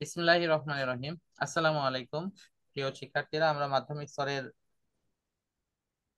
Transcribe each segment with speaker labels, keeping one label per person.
Speaker 1: বিসমিল্লাহির রহমানির রহিম। আসসালামু আলাইকুম প্রিয় শিক্ষার্থীরা, আমরা মাধ্যমিক স্তরের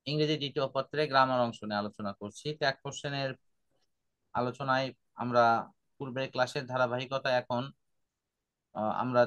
Speaker 1: ইংরেজি দ্বিতীয় পত্রে গ্রামার অংশ নিয়ে আলোচনা করছি। ট্যাগ কোশ্চেনের আলোচনায় আমরা পূর্বের ক্লাসের ধারাবাহিকতা এখন আমরা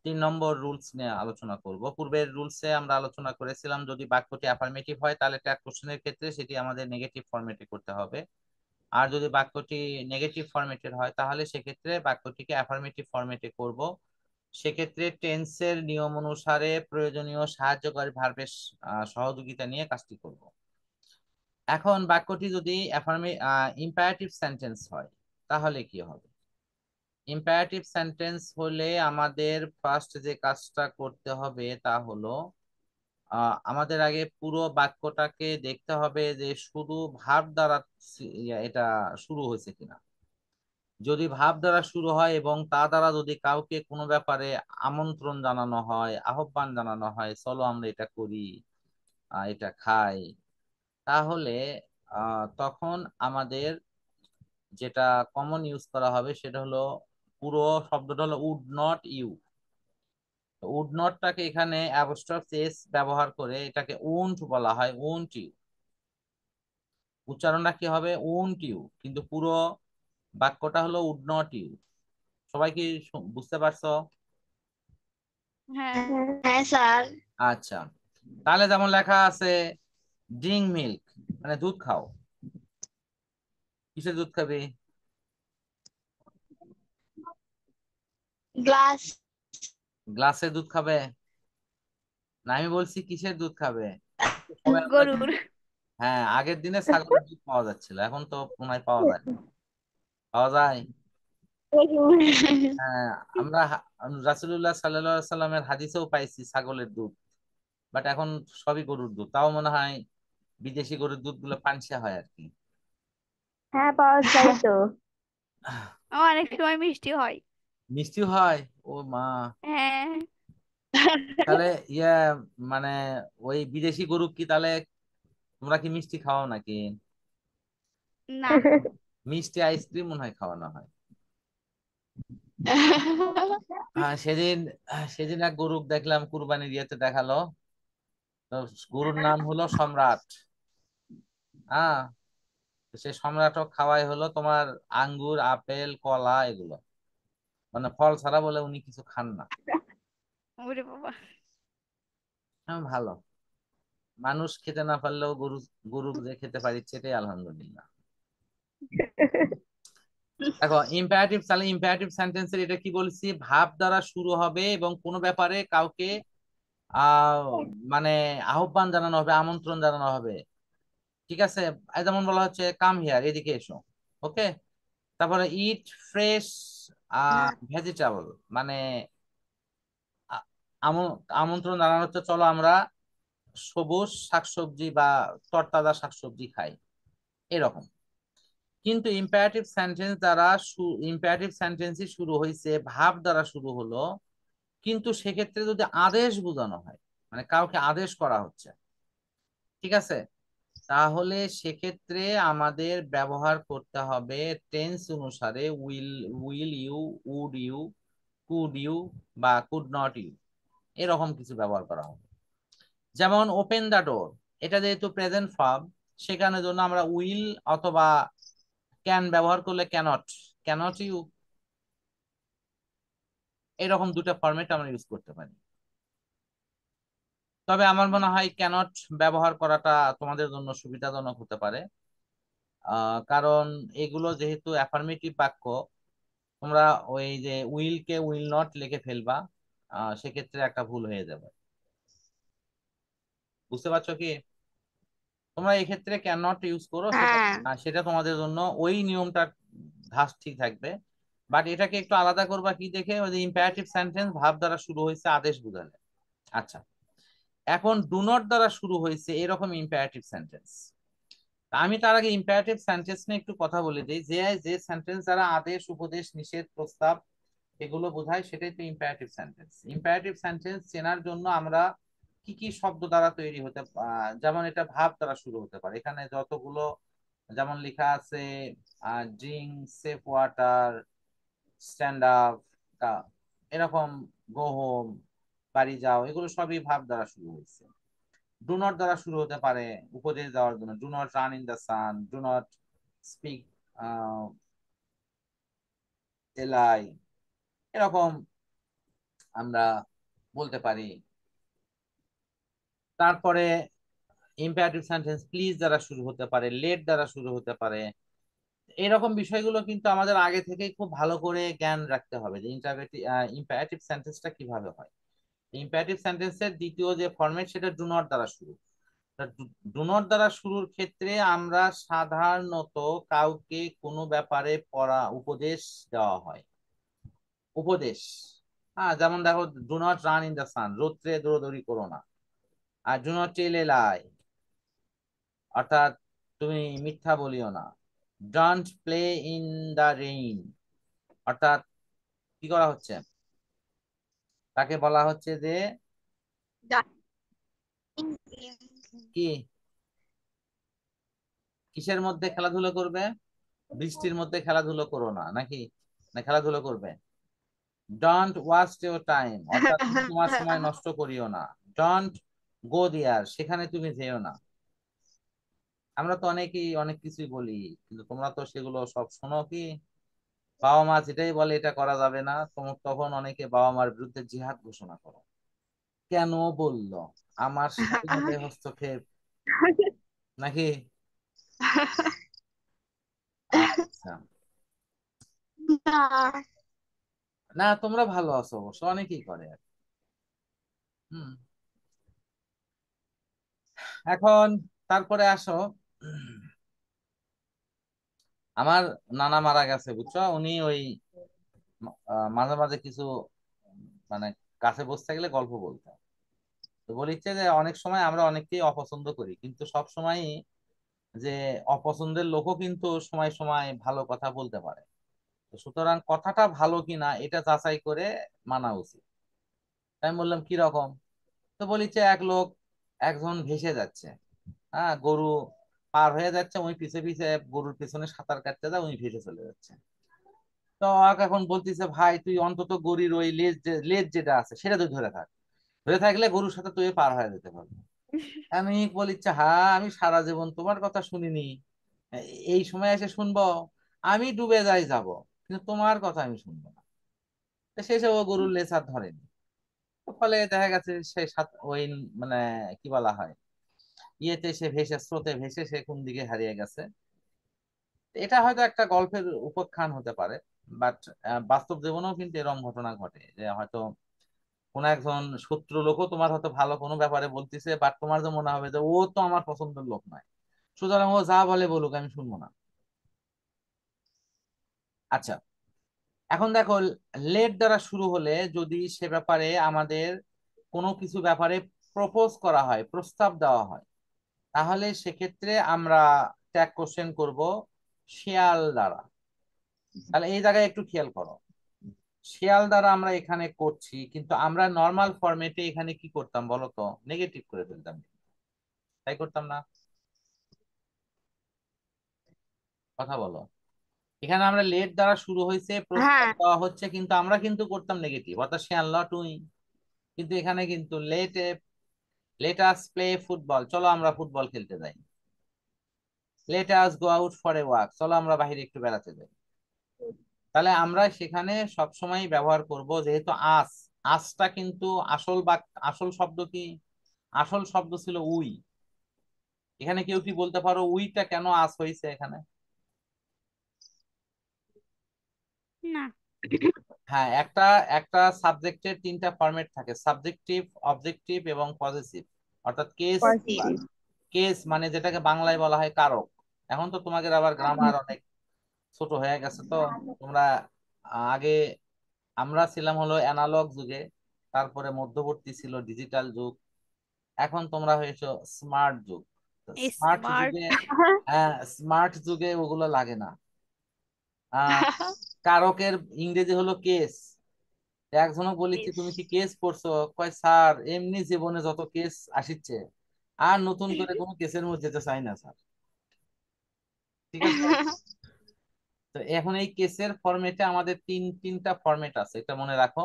Speaker 1: 3 নম্বর রুলস নিয়ে আলোচনা করব। পূর্বের রুলসে আমরা আলোচনা করেছিলাম যদি বাক্যটি অ্যাফার্মেটিভ হয় তাহলে ট্যাগ কোশ্চেনের ক্ষেত্রে সেটি আমাদের নেগেটিভ ফরম্যাটে করতে হবে, আর যদি বাক্যটি নেগেটিভ ফরম্যাটের হয় তাহলে সেক্ষেত্রে বাক্যটিকে অ্যাফার্মেটিভ ফরম্যাটে করব। সেক্ষেত্রে টেন্সের নিয়ম অনুসারে প্রয়োজনীয় সাহায্যকারী ভার্বের সহযোগিতা নিয়ে কাজটি করব। এখন বাক্যটি যদি ইম্পারেটিভ সেন্টেন্স হয় তাহলে কি হবে? ইম্পারেটিভ সেন্টেন্স হলে আমাদের ফার্স্ট যে কাজটা করতে হবে তা হলো আমাদের আগে পুরো বাক্যটাকে দেখতে হবে যে শুধু ভার্ব দ্বারা এটা শুরু হয়েছে কিনা। যদি ভাব দ্বারা শুরু হয় এবং তা দ্বারা যদি কাউকে কোনো ব্যাপারে আমন্ত্রণ জানানো হয়, আহ্বান জানানো হয়, চলো আমরা এটা করি, এটা খাই, তাহলে তখন আমাদের যেটা কমন ইউজ করা হবে সেটা হলো পুরো শব্দটা হলো উড নট ইউ। উড নটটাকে এখানে অ্যাপোস্ট্রফ এস ব্যবহার করে এটাকে উন্ট বলা হয়, উন্ট ইউ। উচ্চারণটা কি হবে? উন্ট ইউ, কিন্তু পুরো বাক্যটা হলো উড নট ইউ। সবাই কি বুঝতে পারছো?
Speaker 2: হ্যাঁ।
Speaker 3: হ্যাঁ স্যার।
Speaker 1: আচ্ছা, তাহলে যেমন লেখা আছে ড্রিঙ্ক মিল্ক, মানে দুধ খাও। কিসের দুধ খাবে?
Speaker 3: গ্লাস।
Speaker 1: গ্লাসে দুধ খাবে? না, আমি বলছি কিসের দুধ খাবে। এখন তো সবাই আমরা
Speaker 2: গরুর।
Speaker 1: হ্যাঁ, আগের দিনে ছাগলের দুধ পাওয়া যাচ্ছিল, এখন তো মনে হয় পাওয়া যায় না। পাওয়া যায়। হ্যাঁ, আমরা রাসূলুল্লাহ সাল্লাল্লাহু আলাইহি সাল্লামের হাদিসেও পাইছি ছাগলের দুধ, বাট এখন সবই গরুর দুধ। তাও মনে হয় বিদেশি গরুর দুধ গুলো পানসে হয় আর কি।
Speaker 3: হ্যাঁ, পাওয়া যায় তো।
Speaker 2: অনেক সময় মিষ্টি হয়।
Speaker 1: মিষ্টি হয়? ও মা!
Speaker 2: হ্যাঁ।
Speaker 1: তাহলে ইয়ে মানে ওই বিদেশি গরু কি তাহলে তোমরা কি মিষ্টি খাওয়াও নাকি?
Speaker 2: না।
Speaker 1: মিষ্টি আইসক্রিম মনে হয় খাওয়ানো হয়। সেদিন সেদিন এক গরু দেখলাম কুরবানির ইয়েতে দেখালো। তো গরুর নাম হলো সম্রাট। হ্যাঁ, তো সেই সম্রাটও খাওয়াই হলো তোমার আঙ্গুর, আপেল, কলা এগুলো, মানে ফল ছাড়া বলে উনি কিছু খান না।
Speaker 2: ওরে বাবা।
Speaker 1: ভালো, মানুষ খেতে না পারলেও গরু গরু যে খেতে পারিচ্ছে এটাই আলহামদুলিল্লাহ। দেখো ইম্পারেটিভ, তাহলে ইম্পারেটিভ সেন্টেন্সের এটা কি বলছি, ভাব দ্বারা শুরু হবে এবং কোনো ব্যাপারে কাউকে আহ মানে আহ্বান জানানো হবে, আমন্ত্রণ জানানো হবে। ঠিক আছে, এই যেমন বলা হচ্ছে কাম হিয়ার, এদিকে এসো। ওকে, তারপরে ইট ফ্রেশ ভেজিটেবল, মানে আ- আমন্ত্রণ জানানো হচ্ছে চলো আমরা সবুজ শাকসবজি বা তরতাজা শাকসবজি খাই, এরকম। কিন্তু ইম্পারেটিভ সেন্টেন্সই শুরু হয়েছে, ভাব দ্বারা শুরু হলো, কিন্তু সেক্ষেত্রে যদি আদেশ বোঝানো হয়, মানে কাউকে আদেশ করা হচ্ছে, ঠিক আছে, তাহলে সেক্ষেত্রে আমাদের ব্যবহার করতে হবে টেন্স অনুসারে will, will you, would you, could you বা কুড নট ইউ, এরকম কিছু ব্যবহার করা হবে। যেমন ওপেন দা ডোর, এটা যেহেতু প্রেজেন্ট ফর্ম, সেখানে জন্য আমরা উইল অথবা ক্যান ব্যবহার করলে ক্যানট, ক্যানট ইউ, এরকম দুটো ফরম্যাট আমরা ইউজ করতে পারি। তবে আমার মনে হয় ক্যানট ব্যবহার করাটা তোমাদের জন্য সুবিধাজনক হতে পারে, কারণ এগুলো যেহেতু অ্যাফার্মেটিভ বাক্য, তোমরা ওই যে উইল কে উইল নট লিখে ফেলবা, সেক্ষেত্রে একটা ভুল হয়ে যাবে। বুঝতে পারছো কি? তোমরা এই ক্ষেত্রে ক্যান নট ইউজ করো, সেটা
Speaker 3: হ্যাঁ।
Speaker 1: সেটা তোমাদের জন্য ওই নিয়মটা ধাঁচ ঠিক থাকবে। বাট এটাকে একটু আলাদা করবা কি দেখে, ওই যে ইম্পারেটিভ সেন্টেন্স ভাব দ্বারা শুরু হয়েছে আদেশ বোঝালে। আচ্ছা, এখন ডু নট দ্বারা শুরু হয়েছে এরকম ইম্পারেটিভ সেন্টেন্স। আমি তার আগে ইম্পারেটিভ সেন্টেন্স নিয়ে একটু কথা বলে দিই, যে যে সেন্টেন্স দ্বারা আদেশ, উপদেশ, নিষেধ, প্রস্তাব এগুলো বোঝায় সেটাই তো ইম্পারেটিভ সেন্টেন্স। ইম্পারেটিভ সেন্টেন্স চেনার জন্য আমরা কি কি শব্দ দ্বারা তৈরি হতে যেমন এটা ভাব দ্বারা শুরু হতে পারে, এখানে যতগুলো যেমন লেখা আছে drink, safe water, stand up, এরকম গো হোম, বাড়ি যাও, এগুলো সবই ভাব দ্বারা শুরু হয়েছে। ডু নট দ্বারা শুরু হতে পারে উপদেশ দেওয়ার জন্য, do not run in the sun, do not speak এলাই, এরকম আমরা বলতে পারি। তারপরে ইম্পারেটিভ সেন্টেন্স প্লিজ দ্বারা শুরু হতে পারে, লেট দ্বারা শুরু হতে পারে। এরকম বিষয়গুলো কিন্তু আমাদের আগে থেকেই খুব ভালো করে জ্ঞান রাখতে হবে যে ইম্পারেটিভ সেন্টেন্সটা কিভাবে হয়। ইম্পারেটিভ সেন্টেন্সের দ্বিতীয় যে ফরম্যাট সেটা ডু নট দ্বারা শুরু। ডু নট দ্বারা শুরুর ক্ষেত্রে আমরা সাধারণত কাউকে কোনো ব্যাপারে উপদেশ দেওয়া হয়, উপদেশ। হ্যাঁ, যেমন দেখো, do not run in the sun, রোদ্রে দৌড়দৌড়ি করো না। আর ডু নট টেল এ লাই, অর্থাৎ তুমি মিথ্যা বলিও না। Don't play in the rain, অর্থাৎ কি করা হচ্ছে, তাকে বলা হচ্ছে যে কি, কিসের মধ্যে খেলাধুলো করবে, বৃষ্টির মধ্যে খেলাধুলো করো না নাকি, না খেলাধুলো করবে। ডোন্ট ওয়াস্ট ইউর টাইম, অর্থাৎ তুমি তোমার সময় নষ্ট করিও না। ডোন্ট গো দেয়ার, সেখানে তুমি যেও না। আমরা তো অনেকেই অনেক কিছুই বলি, কিন্তু তোমরা তো সেগুলো সব শোনো কি? বাবা মা যেটাই বলে এটা করা যাবে না, তোমার তখন অনেকে বাবা মার বিরুদ্ধে জিহাদ ঘোষণা করো। কেন বললো, আমার স্বাধীনতায় হস্তক্ষেপ নাকি? আচ্ছা, না তোমরা ভালো আছো অবশ্য, অনেকেই করে আর কি। হুম। এখন তারপরে আসো, আমার নানা মারা গেছে বুঝছো, উনি ওই মাঝে মাঝে কিছু মানে কাছে বসতে গেলে গল্প বলতে, তো বলিচ্ছে যে অনেক সময় আমরা অনেককেই অপছন্দ করি, কিন্তু সব সময় যে অপছন্দের লোকও কিন্তু সময় সময় ভালো কথা বলতে পারে। তো সুতরাং কথাটা ভালো কিনা এটা যাচাই করে মানা উচিত। তাই আমি বললাম কি রকম, তো বলিচ্ছে এক লোক, একজন ভেসে যাচ্ছে, হ্যাঁ, গরু পার হয়ে যাচ্ছে, ওই পিছে পিছে গরুর পিছনে সাঁতার কাটতে যায়, উনি ভেসে চলে যাচ্ছে। তো ওকে এখন বলতিছে, ভাই তুই অন্তত গরুর ওই লেজ যেটা আছে সেটা তুই ধরে থাক, ধরে থাকলে গরুর সাথে তুই পার হয়ে যেতে পারবি। আমি বলিচ্ছে, হ্যাঁ আমি সারা জীবন তোমার কথা শুনিনি, এই সময় এসে শুনবো? আমি ডুবে যাই যাব, কিন্তু তোমার কথা আমি শুনবো না। তো শেষে ও গরুর লেজ আর ধরেনি। তো ফলে দেখা গেছে সে ওই মানে কি বলা হয়, ইয়েতে সে ভেসে, স্রোতে ভেসে সে কোন দিকে হারিয়ে গেছে। এটা হয়তো একটা গল্পের উপাখ্যান হতে পারে, বাট বাস্তব জীবনেও কিন্তু এরকম ঘটনা ঘটে যে হয়তো কোন একজন শত্রু লোকও তোমার হয়তো ভালো কোনো ব্যাপারে বলতেছে, বাট তোমার যে মনে হবে যে ও তো আমার পছন্দের লোক নয়, সুতরাং ও যা বলে বলুক আমি শুনবো না। আচ্ছা, এখন দেখো, লেট দ্বারা শুরু হলে যদি সে ব্যাপারে আমাদের কোনো কিছু ব্যাপারে প্রপোজ করা হয়, প্রস্তাব দেওয়া হয়, তাহলে সেক্ষেত্রে আমরা ট্যাগ কোশ্চেন করব শেয়াল দ্বারা। তাহলে এই জায়গায় একটু খেয়াল করো, শেয়াল দ্বারা আমরা এখানে করছি, কিন্তু আমরা নর্মাল ফরম্যাটে এখানে কি করতাম বলো তো, নেগেটিভ করে ফেলতাম, তাই করতাম না? কথা বলো। এখানে আমরা লেট দ্বারা শুরু হয়েছে, প্রস্তাব
Speaker 3: হ্যাঁ
Speaker 1: দেওয়া হচ্ছে, কিন্তু আমরা কিন্তু করতাম নেগেটিভ, অর্থাৎ শেয়াল নট উই। কিন্তু এখানে কিন্তু লেট আস প্লে ফুটবল, চলো আমরা ফুটবল খেলতে যাই। Let us go out for a walk, চলো আমরা বাইরে একটু বেড়াতে যাই। তাহলে আমরা সেখানে সব সময় ব্যবহার করব, যেহেতু আসটা কিন্তু আসল আসল শব্দ কি, আসল শব্দ ছিল উই। এখানে কেউ কি বলতে পারো উইটা কেন আস হয়েছে এখানে?
Speaker 2: না।
Speaker 1: হ্যাঁ, একটা একটা সাবজেক্টের তিনটা ফরম্যাট থাকে, সাবজেক্টিভ, অবজেক্টিভ এবং পজেসিভ। অর্থাৎ কেস,
Speaker 3: পজিটিভ
Speaker 1: কেস মানে যেটাকে বাংলায় বলা হয় কারক। এখন তো তোমাদের আবার গ্রামার অনেক ছোট হয়ে গেছে, তো তোমরা আগে, আমরা ছিলাম হলো অ্যানালগ যুগে, তারপরে মধ্যবর্তী ছিল ডিজিটাল যুগ, এখন তোমরা হয়েছো স্মার্ট যুগ। Smart
Speaker 2: smart.
Speaker 1: যুগে, হ্যাঁ স্মার্ট যুগে ওগুলো লাগে না। আহ কারকের ইংরেজি হলো কেস। একজনও বলিছে তুমি কি কেস পড়ছো, কয় স্যার এমনি জীবনে যত কেস আসিচ্ছে, আর নতুন করে কোনো কেসের মধ্যে যেতে চাই না স্যার। ঠিক আছে, তো এখন এই কেসের ফরম্যাটে আমাদের তিনটা ফরম্যাট আছে, এটা মনে রাখো।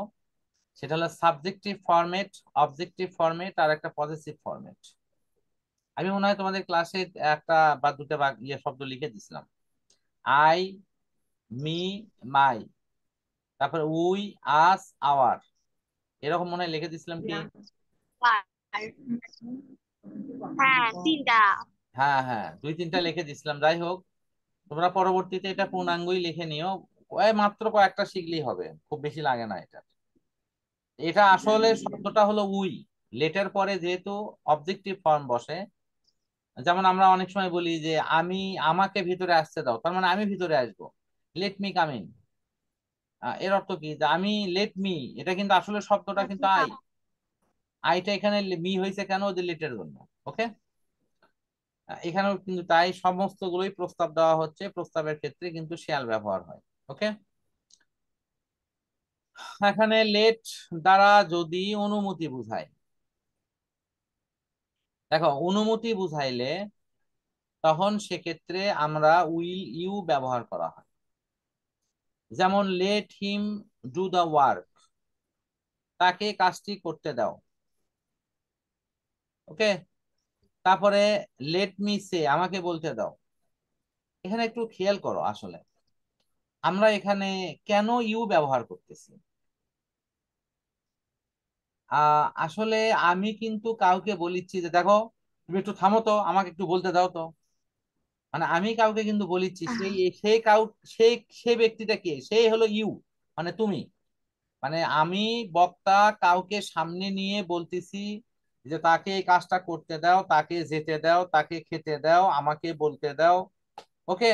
Speaker 1: সেটা হলো সাবজেক্টিভ ফরম্যাট, অবজেক্টিভ ফরম্যাট আর একটা পজেসিভ ফরম্যাট। আমি মনে হয় তোমাদের ক্লাসে একটা বা দুটা বা শব্দ লিখে দিছিলাম। আই, মি, মাই, তারপর উই, আস, আওয়ার, এরকম মনে হয় লিখে দিছিলাম কি?
Speaker 3: হ্যাঁ, তিনটা।
Speaker 1: হ্যাঁ হ্যাঁ, দুই তিনটা লিখে দিছিলাম। যাই হোক, তোমরা পরবর্তীতে এটা পূর্ণাঙ্গই লিখে নিও। ওই মাত্র কয়েকটা শিখলেই হবে, খুব বেশি লাগে না এটা। এটা আসলে শব্দটা হলো উই, লেটের পরে যেহেতু অবজেক্টিভ ফর্ম বসে, যেমন আমরা অনেক সময় বলি যে আমি, আমাকে ভিতরে আসতে দাও, তার মানে আমি ভিতরে আসবো, লেট মি কাম ইন। এর অর্থ কি, যে আমি, লেট মি, এটা কিন্তু আসলে শব্দটা কিন্তু আই। আইটা এখানে মি হয়েছে কেন, ওদের লেটের জন্য। ওকে, এখানেও কিন্তু তাই, সমস্ত গুলোই প্রস্তাব দেওয়া হচ্ছে, প্রস্তাবের ক্ষেত্রে কিন্তু শেয়াল ব্যবহার হয়। ওকে, এখানে লেট দ্বারা যদি অনুমতি বুঝায়, দেখো অনুমতি বুঝাইলে তখন সেক্ষেত্রে আমরা উইল ইউ ব্যবহার করা হয়। যেমন let him do the work, তাকে কাজটি করতে দাও। ওকে, তারপরে লেট মি সে, আমাকে বলতে দাও। এখানে একটু খেয়াল করো, আসলে আমরা এখানে কেন ইউ ব্যবহার করতেছি। আসলে আমি কিন্তু কাউকে বলিচ্ছি যে দেখো তুমি একটু থামো তো, আমাকে একটু বলতে দাও তো। মানে আমি কাউকে কিন্তু বলিচ্ছি, সেই সেই কাউ, সেই সে ব্যক্তিটা কে, সেই হলো ইউ, মানে তুমি। মানে আমি বক্তা কাউকে সামনে নিয়ে বলতেছি যে তাকে এই কাজটা করতে দাও, তাকে যেতে দাও, তাকে খেতে দাও, আমাকে বলতে দাও। ওকে,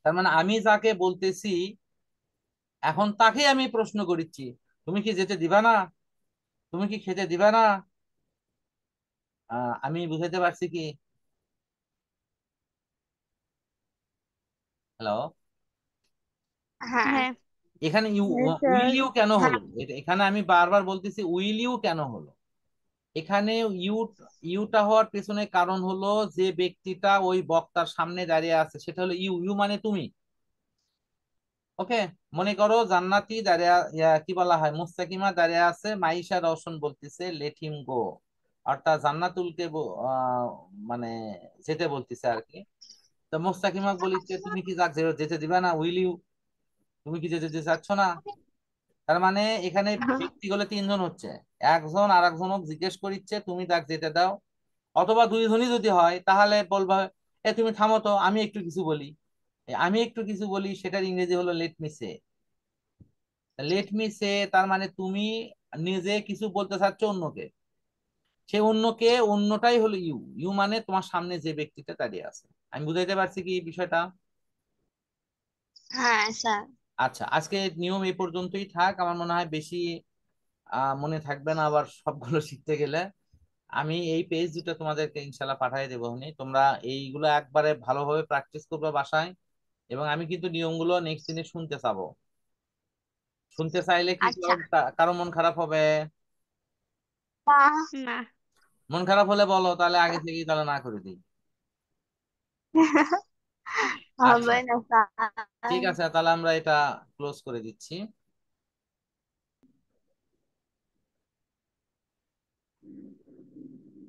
Speaker 1: তার মানে আমি যাকে বলতেছি, এখন তাকে আমি প্রশ্ন করিচ্ছি, তুমি কি যেতে দিবা না, তুমি কি খেতে দিবা না। আমি বুঝাইতে পারছি কি? হ্যালো,
Speaker 3: হ্যাঁ।
Speaker 2: হ্যাঁ।
Speaker 1: এখানে
Speaker 3: হ্যাঁ, স্যার।
Speaker 1: উইল ইউ কেন
Speaker 3: হ্যাঁ।
Speaker 1: হলো, এখানে আমি বারবার বলতেছি উইল ইউ কেন হলো। এখানে ইউ, ইউটা হওয়ার পেছনে কারণ হলো যে ব্যক্তিটা ওই বক্তার সামনে দাঁড়িয়ে আছে সেটা হলো ইউ, ইউ মানে তুমি। ওকে, মনে করো জান্নাতি দাঁড়িয়ে, কি বলা হয়, মুস্তাকিমা দাঁড়িয়ে আছে, মাইশা রওশন বলতেছে লেট হিম গো, অর্থাৎ জান্নাতুলকে মানে যেতে বলতেছে আর কি। তো মুস্তাকিমা বলিচ্ছে তুমি কি যেতে দিবা না, উইল ইউ, তুমি কি যেতে দিতে চাচ্ছ না। তার মানে এখানে ব্যক্তিগুলো তিনজন হচ্ছে, একজন আর একজনক জিজ্ঞেস করিচ্ছে তুমি তাকে যেতে দাও, অথবা দুইজনই যদি হয় তাহলে বলবা এ তুমি থামো তো, আমি একটু কিছু বলি। আমি একটু কিছু বলি, সেটার ইংরেজি হলো লেট মি সে। লেট মি সে তার মানে তুমি নিজে কিছু বলতে চাচ্ছ অন্যকে, সে অন্যকে, অন্যটাই হলো ইউ, ইউ মানে তোমার সামনে যে ব্যক্তিটা দাঁড়িয়ে আছে। আমি বুঝাইতে পারছি কি বিষয়টা?
Speaker 3: হ্যাঁ, স্যার।
Speaker 1: আচ্ছা, আজকে নিয়ম এই পর্যন্তই থাক, আমার মনে হয় বেশি মনে থাকবে না আবার সবগুলো শিখতে গেলে। আমি এই পেজ দুটো তোমাদেরকে ইনশাল্লাহ পাঠিয়ে দেবো, তোমরা এইগুলো একবারে ভালোভাবে প্র্যাকটিস করবে বাসায়। এবং আমি কিন্তু নিয়মগুলো নেক্সট দিনে শুনতে চাবো। শুনতে চাইলে কি
Speaker 3: আচ্ছা।
Speaker 1: কারো মন খারাপ হবে?
Speaker 3: না।
Speaker 2: না।
Speaker 1: মন খারাপ হলে বলো, তাহলে আগে থেকেই তাহলে না করে দিই। আচ্ছা,
Speaker 3: হবে না, স্যার।
Speaker 1: ঠিক আছে, তাহলে আমরা এটা ক্লোজ করে দিচ্ছি।